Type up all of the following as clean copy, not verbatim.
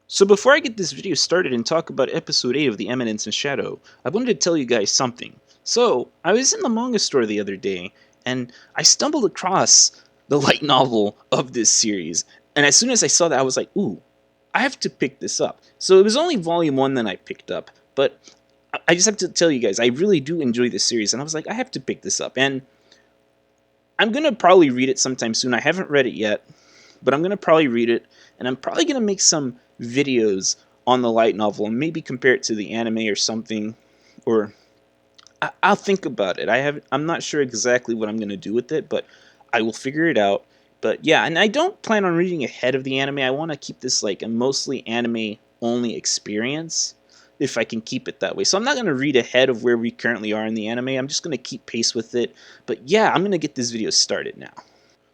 So before I get this video started and talk about episode 8 of the Eminence and Shadow, I wanted to tell you guys something. So, I was in the manga store the other day, and I stumbled across the light novel of this series. And as soon as I saw that, I was like, ooh, I have to pick this up. So it was only volume 1 that I picked up, but I just have to tell you guys, I really do enjoy this series, and I was like, I have to pick this up. And I'm going to probably read it sometime soon. I haven't read it yet, but I'm going to probably read it, and I'm probably going to make some videos on the light novel and maybe compare it to the anime or something, or I'll think about it. I'm not sure exactly what I'm going to do with it, but I will figure it out. But yeah, and I don't plan on reading ahead of the anime. I want to keep this like a mostly anime only experience if I can keep it that way. So I'm not going to read ahead of where we currently are in the anime. I'm just going to keep pace with it. But yeah, I'm going to get this video started now.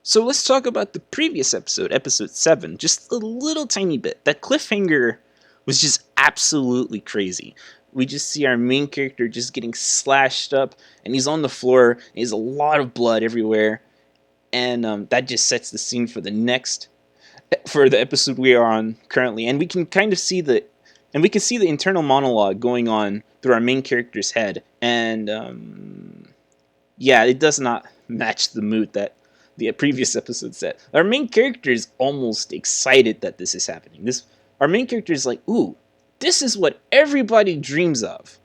So let's talk about the previous episode, episode 7, just a little tiny bit. That cliffhanger was just absolutely crazy. We just see our main character just getting slashed up, and he's on the floor, and there's a lot of blood everywhere, and that just sets the scene for the episode we are on currently, and we can kind of see the internal monologue going on through our main character's head, and yeah, it does not match the mood that the previous episode set. Our main character is almost excited that this is happening. Our main character is like, ooh, this is what everybody dreams of.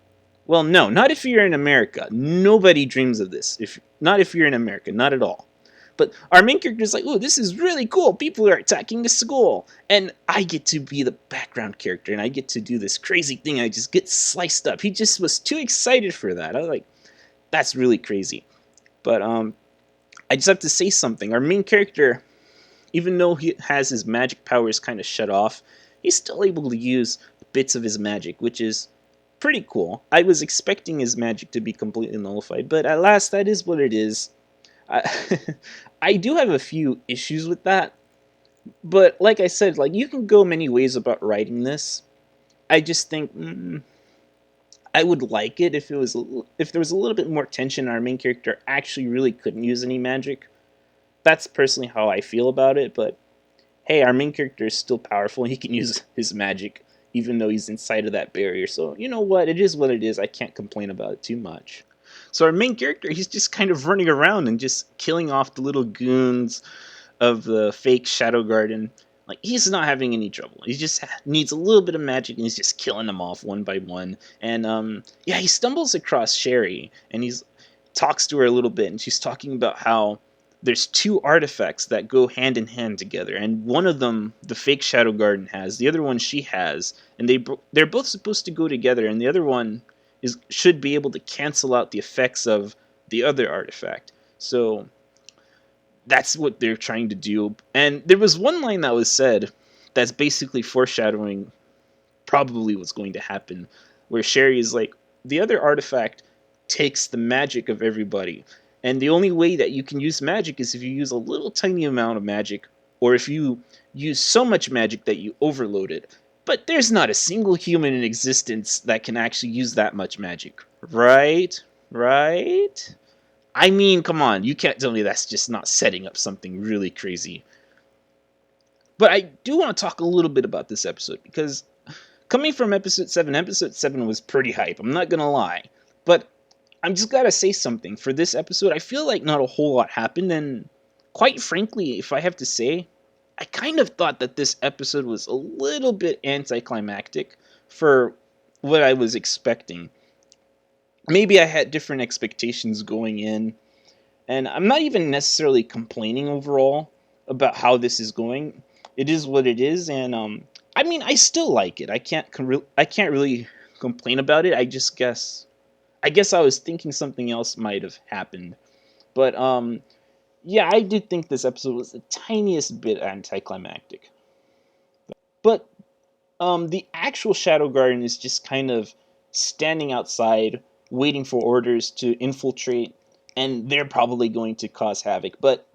Well, no, not if you're in America. Nobody dreams of this. Not if you're in America, not at all. But our main character is like, ooh, this is really cool. People are attacking the school. And I get to be the background character, and I get to do this crazy thing. I just get sliced up. He just was too excited for that. I was like, that's really crazy. But I just have to say something. Our main character, even though he has his magic powers kind of shut off, he's still able to use bits of his magic, which is pretty cool. I was expecting his magic to be completely nullified, but at last, that is what it is. I, I do have a few issues with that, but like I said, like you can go many ways about writing this. I just think I would like it if if there was a little bit more tension. Our main character actually really couldn't use any magic. That's personally how I feel about it, but hey, our main character is still powerful. He can use his magic even though he's inside of that barrier. So, you know what? It is what it is. I can't complain about it too much. So our main character, he's just kind of running around and just killing off the little goons of the fake Shadow Garden. Like, he's not having any trouble. He just needs a little bit of magic, and he's just killing them off one by one. And, yeah, he stumbles across Sherry, and he talks to her a little bit, and she's talking about how there's two artifacts that go hand in hand together, and one of them the fake Shadow Garden has, the other one she has, and they're both supposed to go together, and the other one should be able to cancel out the effects of the other artifact. So that's what they're trying to do. And there was one line that was said that's basically foreshadowing probably what's going to happen, where Sherry is like, the other artifact takes the magic of everybody, and the only way that you can use magic is if you use a little tiny amount of magic, or if you use so much magic that you overload it. But there's not a single human in existence that can actually use that much magic. Right? Right? I mean, come on, you can't tell me that's just not setting up something really crazy. But I do want to talk a little bit about this episode, because coming from episode 7 was pretty hype, I'm not gonna lie. But I'm just gotta say something. For this episode, I feel like not a whole lot happened, and quite frankly, if I have to say, I kind of thought that this episode was a little bit anticlimactic for what I was expecting. Maybe I had different expectations going in, and I'm not even necessarily complaining overall about how this is going. It is what it is, and I mean, I still like it. I can't really complain about it. I guess I was thinking something else might have happened. But yeah, I did think this episode was the tiniest bit anticlimactic. But the actual Shadow Garden is just kind of standing outside, waiting for orders to infiltrate, and they're probably going to cause havoc. But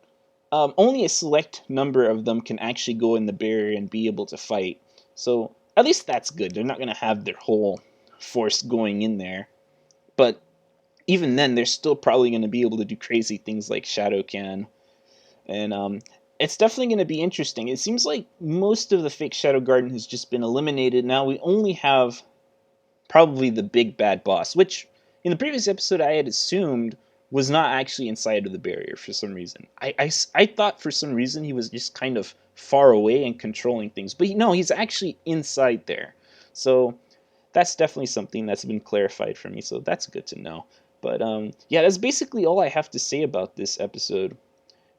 only a select number of them can actually go in the barrier and be able to fight. So at least that's good. They're not going to have their whole force going in there. But even then, they're still probably going to be able to do crazy things like Shadow can. And it's definitely going to be interesting. It seems like most of the fake Shadow Garden has just been eliminated. Now we only have probably the big bad boss, which in the previous episode I had assumed was not actually inside of the barrier for some reason. I thought for some reason he was just kind of far away and controlling things, but no, he's actually inside there. So that's definitely something that's been clarified for me, so that's good to know. But yeah, that's basically all I have to say about this episode.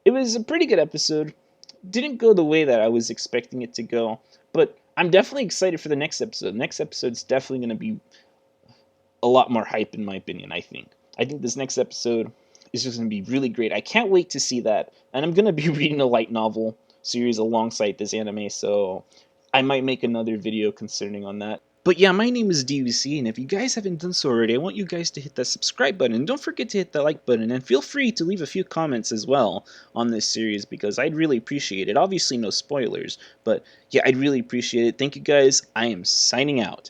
It was a pretty good episode. Didn't go the way that I was expecting it to go, but I'm definitely excited for the next episode. The next episode's definitely going to be a lot more hype, in my opinion. I think this next episode is just going to be really great. I can't wait to see that, and I'm going to be reading a light novel series alongside this anime, so I might make another video concerning on that. But yeah, my name is DBC, and if you guys haven't done so already, I want you guys to hit that subscribe button, and don't forget to hit that like button, and feel free to leave a few comments as well on this series, because I'd really appreciate it. Obviously no spoilers, but yeah, I'd really appreciate it. Thank you guys, I am signing out.